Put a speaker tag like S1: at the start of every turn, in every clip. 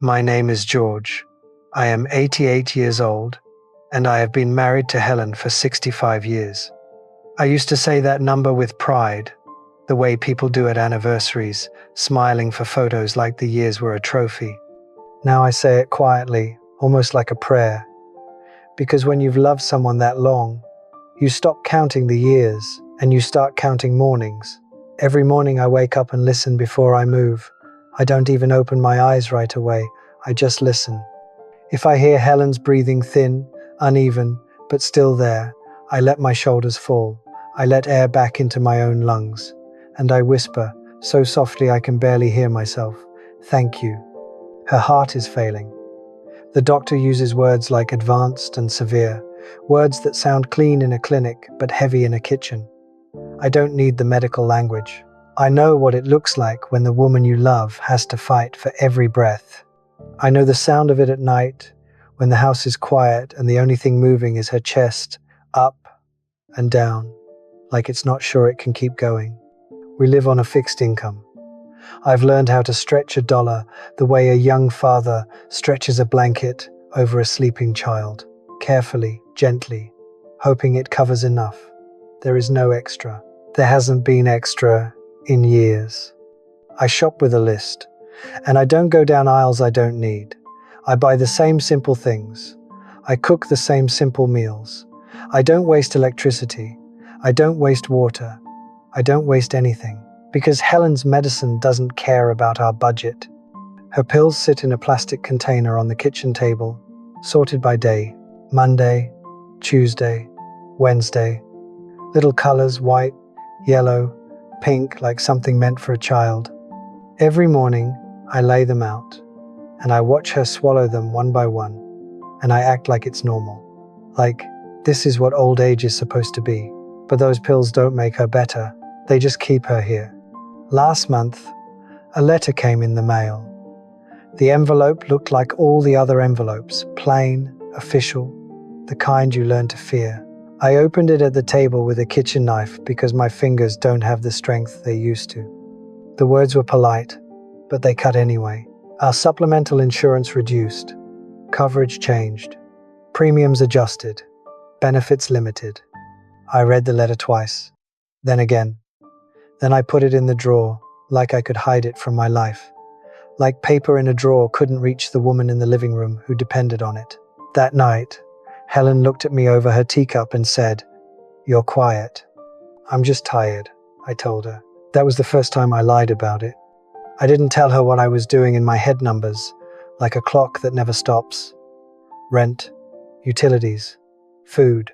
S1: My name is George. I am 88 years old, and I have been married to Helen for 65 years. I used to say that number with pride, the way people do at anniversaries, smiling for photos like the years were a trophy. Now I say it quietly, almost like a prayer, because when you've loved someone that long, you stop counting the years and you start counting mornings. Every morning I wake up and listen before I move. I don't even open my eyes right away. I just listen. If I hear Helen's breathing thin, uneven, but still there, I let my shoulders fall. I let air back into my own lungs. And I whisper, so softly I can barely hear myself, "Thank you." Her heart is failing. The doctor uses words like advanced and severe, words that sound clean in a clinic but heavy in a kitchen. I don't need the medical language. I know what it looks like when the woman you love has to fight for every breath. I know the sound of it at night, when the house is quiet and the only thing moving is her chest, up and down, like it's not sure it can keep going. We live on a fixed income. I've learned how to stretch a dollar the way a young father stretches a blanket over a sleeping child, carefully, gently, hoping it covers enough. There is no extra. There hasn't been extra in years. I shop with a list, and I don't go down aisles I don't need. I buy the same simple things. I cook the same simple meals. I don't waste electricity. I don't waste water. I don't waste anything. Because Helen's medicine doesn't care about our budget. Her pills sit in a plastic container on the kitchen table, sorted by day. Monday, Tuesday, Wednesday. Little colors, white, yellow, pink, like something meant for a child. Every morning, I lay them out, and I watch her swallow them one by one, and I act like it's normal. Like, this is what old age is supposed to be. But those pills don't make her better. They just keep her here. Last month, a letter came in the mail. The envelope looked like all the other envelopes, plain, official, the kind you learn to fear. I opened it at the table with a kitchen knife because my fingers don't have the strength they used to. The words were polite, but they cut anyway. Our supplemental insurance reduced. Coverage changed. Premiums adjusted. Benefits limited. I read the letter twice. Then again. Then I put it in the drawer, like I could hide it from my life. Like paper in a drawer couldn't reach the woman in the living room who depended on it. That night, Helen looked at me over her teacup and said, "You're quiet." "I'm just tired," I told her. That was the first time I lied about it. I didn't tell her what I was doing in my head numbers, like a clock that never stops. Rent, utilities, food,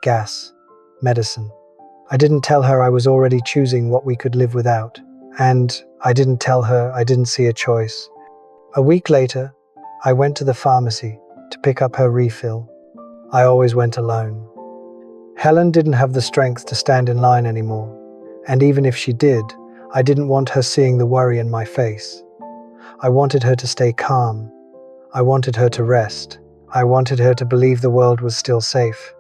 S1: gas, medicine. I didn't tell her I was already choosing what we could live without. And I didn't tell her I didn't see a choice. A week later, I went to the pharmacy to pick up her refill. I always went alone. Helen didn't have the strength to stand in line anymore. And even if she did, I didn't want her seeing the worry in my face. I wanted her to stay calm. I wanted her to rest. I wanted her to believe the world was still safe.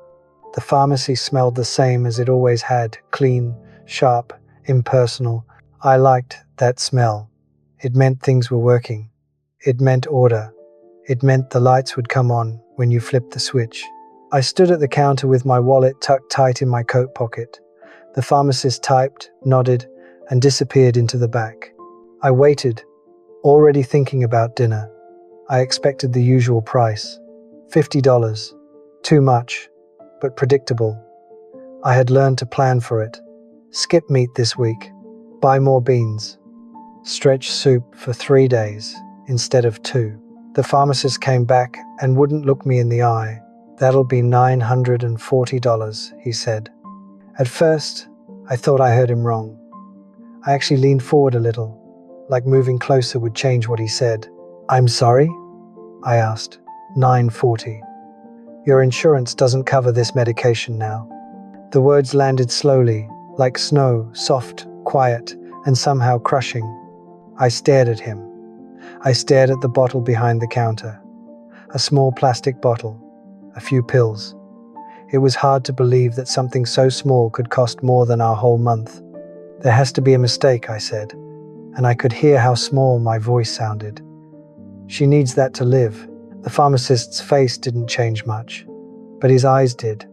S1: The pharmacy smelled the same as it always had, clean, sharp, impersonal. I liked that smell. It meant things were working. It meant order. It meant the lights would come on when you flipped the switch. I stood at the counter with my wallet tucked tight in my coat pocket. The pharmacist typed, nodded, and disappeared into the back. I waited, already thinking about dinner. I expected the usual price, $50. Too much, but predictable. I had learned to plan for it. Skip meat this week. Buy more beans. Stretch soup for 3 days instead of 2. The pharmacist came back and wouldn't look me in the eye. "That'll be $940, he said. At first, I thought I heard him wrong. I actually leaned forward a little, like moving closer would change what he said. "I'm sorry?" I asked. "$940. Your insurance doesn't cover this medication now." The words landed slowly, like snow, soft, quiet, and somehow crushing. I stared at him. I stared at the bottle behind the counter. A small plastic bottle. A few pills. It was hard to believe that something so small could cost more than our whole month. "There has to be a mistake," I said, and I could hear how small my voice sounded. She needs that to live." The pharmacist's face didn't change much, but his eyes did.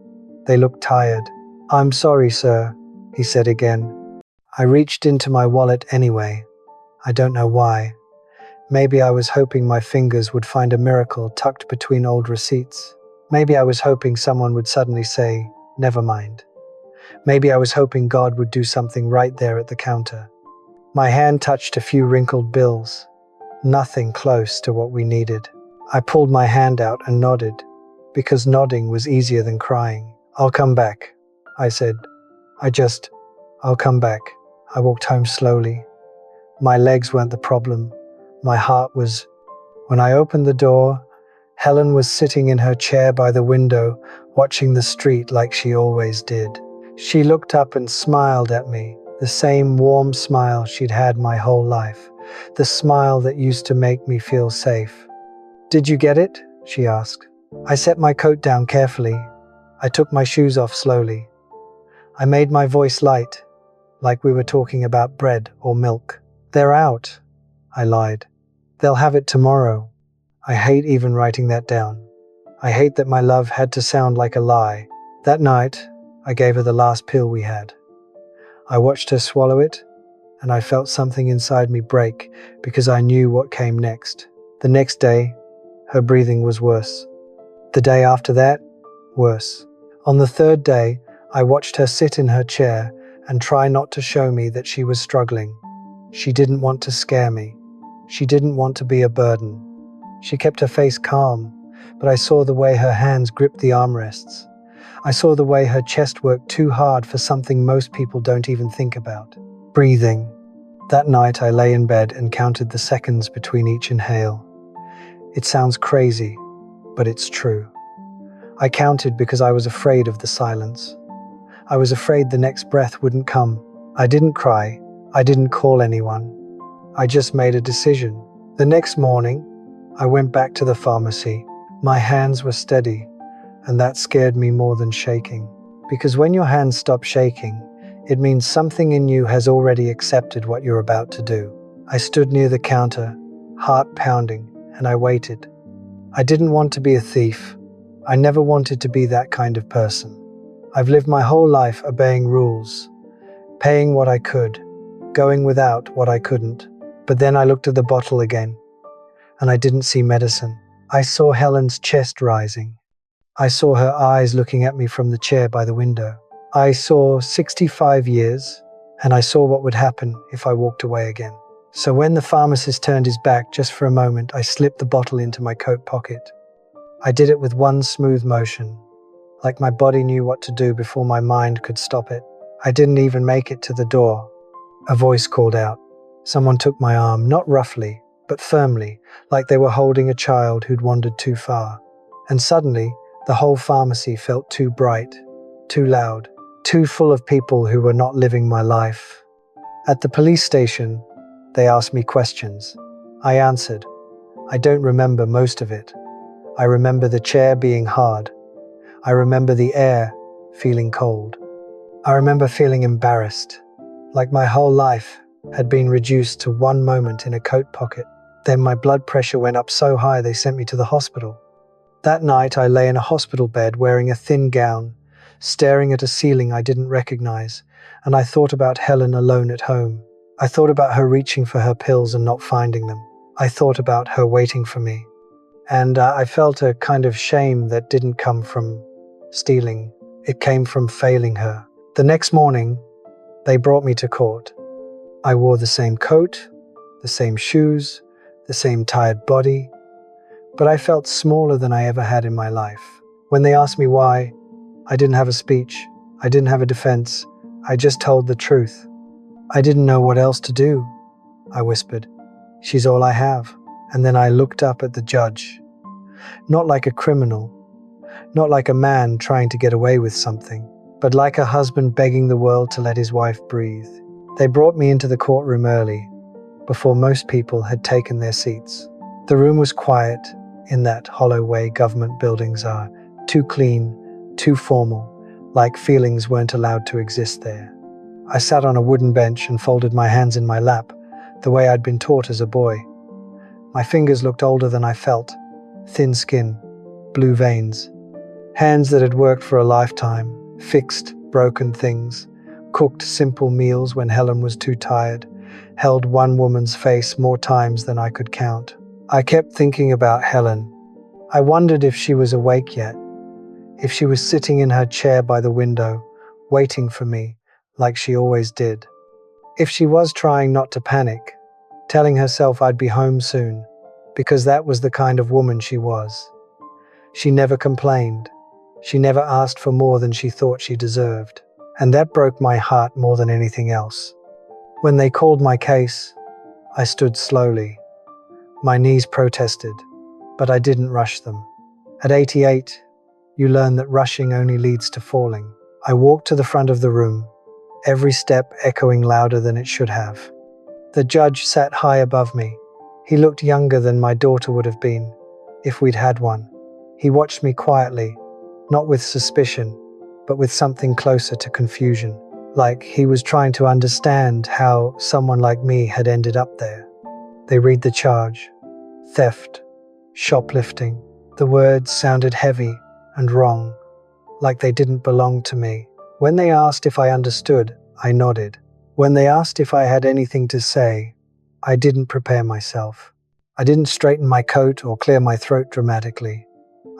S1: They looked tired. "I'm sorry, sir," he said again. I reached into my wallet anyway. I don't know why. Maybe I was hoping my fingers would find a miracle tucked between old receipts. Maybe I was hoping someone would suddenly say, "Never mind." Maybe I was hoping God would do something right there at the counter. My hand touched a few wrinkled bills. Nothing close to what we needed. I pulled my hand out and nodded, because nodding was easier than crying. "I'll come back," I said. I'll come back." I walked home slowly. My legs weren't the problem. My heart was. When I opened the door, Helen was sitting in her chair by the window, watching the street like she always did. She looked up and smiled at me, the same warm smile she'd had my whole life, the smile that used to make me feel safe. "Did you get it?" she asked. I set my coat down carefully. I took my shoes off slowly. I made my voice light, like we were talking about bread or milk. "They're out," I lied. "They'll have it tomorrow." I hate even writing that down. I hate that my love had to sound like a lie. That night, I gave her the last pill we had. I watched her swallow it, and I felt something inside me break because I knew what came next. The next day, her breathing was worse. The day after that, worse. On the third day, I watched her sit in her chair and try not to show me that she was struggling. She didn't want to scare me. She didn't want to be a burden. She kept her face calm, but I saw the way her hands gripped the armrests. I saw the way her chest worked too hard for something most people don't even think about. Breathing. That night I lay in bed and counted the seconds between each inhale. It sounds crazy, but it's true. I counted because I was afraid of the silence. I was afraid the next breath wouldn't come. I didn't cry. I didn't call anyone. I just made a decision. The next morning, I went back to the pharmacy. My hands were steady, and that scared me more than shaking. Because when your hands stop shaking, it means something in you has already accepted what you're about to do. I stood near the counter, heart pounding, and I waited. I didn't want to be a thief. I never wanted to be that kind of person. I've lived my whole life obeying rules, paying what I could, going without what I couldn't. But then I looked at the bottle again, and I didn't see medicine. I saw Helen's chest rising. I saw her eyes looking at me from the chair by the window. I saw 65 years, and I saw what would happen if I walked away again. So when the pharmacist turned his back just for a moment, I slipped the bottle into my coat pocket. I did it with one smooth motion, like my body knew what to do before my mind could stop it. I didn't even make it to the door. A voice called out. Someone took my arm, not roughly, but firmly, like they were holding a child who'd wandered too far. And suddenly, the whole pharmacy felt too bright, too loud, too full of people who were not living my life. At the police station, they asked me questions. I answered. I don't remember most of it. I remember the chair being hard. I remember the air feeling cold. I remember feeling embarrassed, like my whole life had been reduced to one moment in a coat pocket. Then my blood pressure went up so high they sent me to the hospital. That night I lay in a hospital bed wearing a thin gown, staring at a ceiling I didn't recognize, and I thought about Helen alone at home. I thought about her reaching for her pills and not finding them. I thought about her waiting for me. And I felt a kind of shame that didn't come from stealing. It came from failing her. The next morning, they brought me to court. I wore the same coat, the same shoes, the same tired body, but I felt smaller than I ever had in my life. When they asked me why, I didn't have a speech. I didn't have a defense. I just told the truth. I didn't know what else to do, I whispered. She's all I have. And then I looked up at the judge. Not like a criminal, not like a man trying to get away with something, but like a husband begging the world to let his wife breathe. They brought me into the courtroom early, before most people had taken their seats. The room was quiet, in that hollow way government buildings are, too clean, too formal, like feelings weren't allowed to exist there. I sat on a wooden bench and folded my hands in my lap, the way I'd been taught as a boy. My fingers looked older than I felt. Thin skin, blue veins. Hands that had worked for a lifetime, fixed broken things, cooked simple meals when Helen was too tired, held one woman's face more times than I could count. I kept thinking about Helen. I wondered if she was awake yet, if she was sitting in her chair by the window, waiting for me, like she always did. If she was trying not to panic, telling herself I'd be home soon, because that was the kind of woman she was. She never complained. She never asked for more than she thought she deserved. And that broke my heart more than anything else. When they called my case, I stood slowly. My knees protested, but I didn't rush them. At 88, you learn that rushing only leads to falling. I walked to the front of the room, every step echoing louder than it should have. The judge sat high above me. He looked younger than my daughter would have been, if we'd had one. He watched me quietly, not with suspicion, but with something closer to confusion, like he was trying to understand how someone like me had ended up there. They read the charge: theft, shoplifting. The words sounded heavy and wrong, like they didn't belong to me. When they asked if I understood, I nodded. When they asked if I had anything to say, I didn't prepare myself. I didn't straighten my coat or clear my throat dramatically.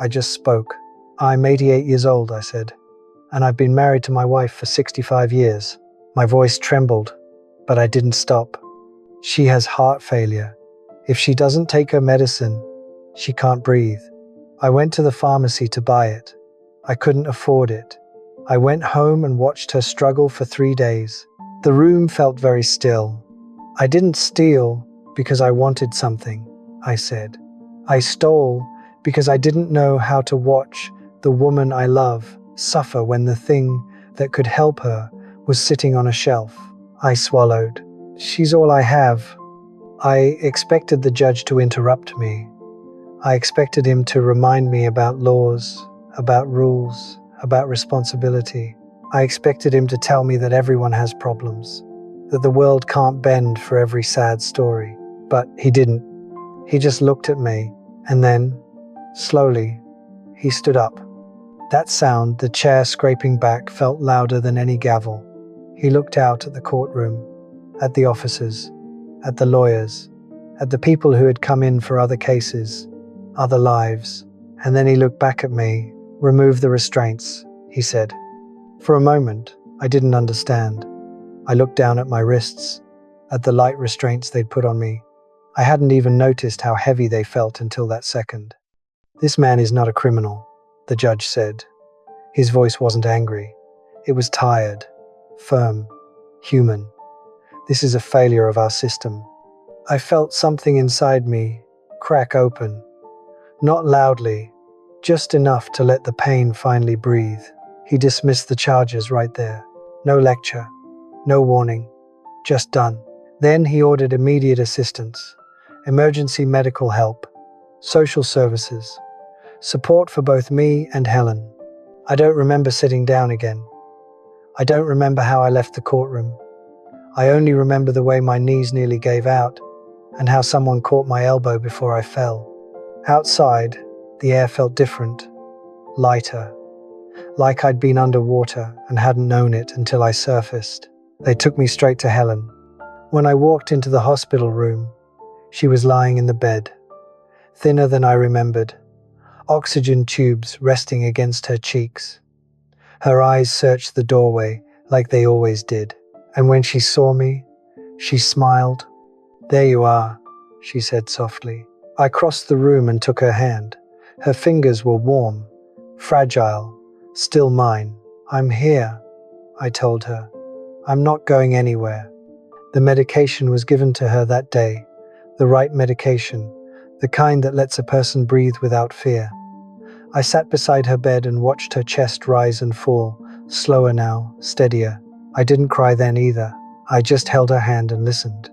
S1: I just spoke. I'm 88 years old, I said, and I've been married to my wife for 65 years. My voice trembled, but I didn't stop. She has heart failure. If she doesn't take her medicine, she can't breathe. I went to the pharmacy to buy it. I couldn't afford it. I went home and watched her struggle for 3 days. The room felt very still. I didn't steal because I wanted something, I said. I stole because I didn't know how to watch the woman I love suffer when the thing that could help her was sitting on a shelf. I swallowed. She's all I have. I expected the judge to interrupt me. I expected him to remind me about laws, about rules, about responsibility. I expected him to tell me that everyone has problems, that the world can't bend for every sad story. But he didn't. He just looked at me, and then, slowly, he stood up. That sound, the chair scraping back, felt louder than any gavel. He looked out at the courtroom, at the officers, at the lawyers, at the people who had come in for other cases, other lives, and then he looked back at me. Remove the restraints, he said. For a moment, I didn't understand. I looked down at my wrists, at the light restraints they'd put on me. I hadn't even noticed how heavy they felt until that second. This man is not a criminal, the judge said. His voice wasn't angry. It was tired, firm, human. This is a failure of our system. I felt something inside me crack open. Not loudly, just enough to let the pain finally breathe. He dismissed the charges right there. No lecture, no warning, just done. Then he ordered immediate assistance, emergency medical help, social services, support for both me and Helen. I don't remember sitting down again. I don't remember how I left the courtroom. I only remember the way my knees nearly gave out and how someone caught my elbow before I fell. Outside, the air felt different, lighter, like I'd been underwater and hadn't known it until I surfaced. They took me straight to Helen. When I walked into the hospital room, she was lying in the bed, thinner than I remembered, oxygen tubes resting against her cheeks. Her eyes searched the doorway like they always did, and when she saw me, she smiled. "There you are," she said softly. I crossed the room and took her hand. Her fingers were warm, fragile, still mine. "I'm here," I told her. "I'm not going anywhere." The medication was given to her that day, the right medication, the kind that lets a person breathe without fear. I sat beside her bed and watched her chest rise and fall, slower now, steadier. I didn't cry then either. I just held her hand and listened.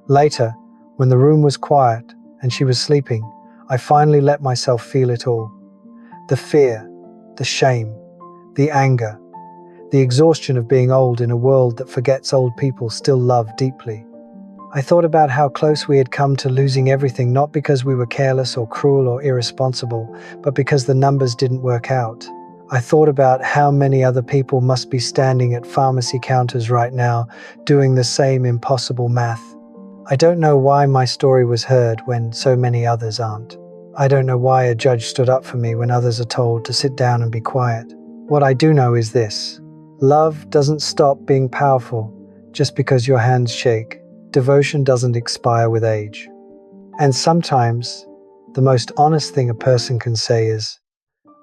S1: Later, when the room was quiet and she was sleeping, I finally let myself feel it all. The fear, the shame, the anger, the exhaustion of being old in a world that forgets old people still love deeply. I thought about how close we had come to losing everything, not because we were careless or cruel or irresponsible, but because the numbers didn't work out. I thought about how many other people must be standing at pharmacy counters right now, doing the same impossible math. I don't know why my story was heard when so many others aren't. I don't know why a judge stood up for me when others are told to sit down and be quiet. What I do know is this: love doesn't stop being powerful just because your hands shake. Devotion doesn't expire with age. And sometimes, the most honest thing a person can say is,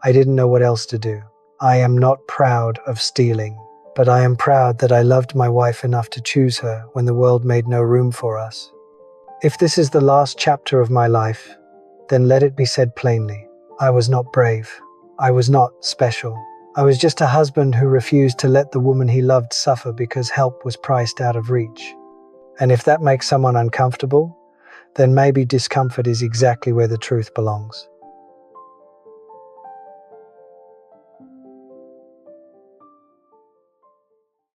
S1: I didn't know what else to do. I am not proud of stealing, but I am proud that I loved my wife enough to choose her when the world made no room for us. If this is the last chapter of my life, then let it be said plainly. I was not brave. I was not special. I was just a husband who refused to let the woman he loved suffer because help was priced out of reach. And if that makes someone uncomfortable, then maybe discomfort is exactly where the truth belongs.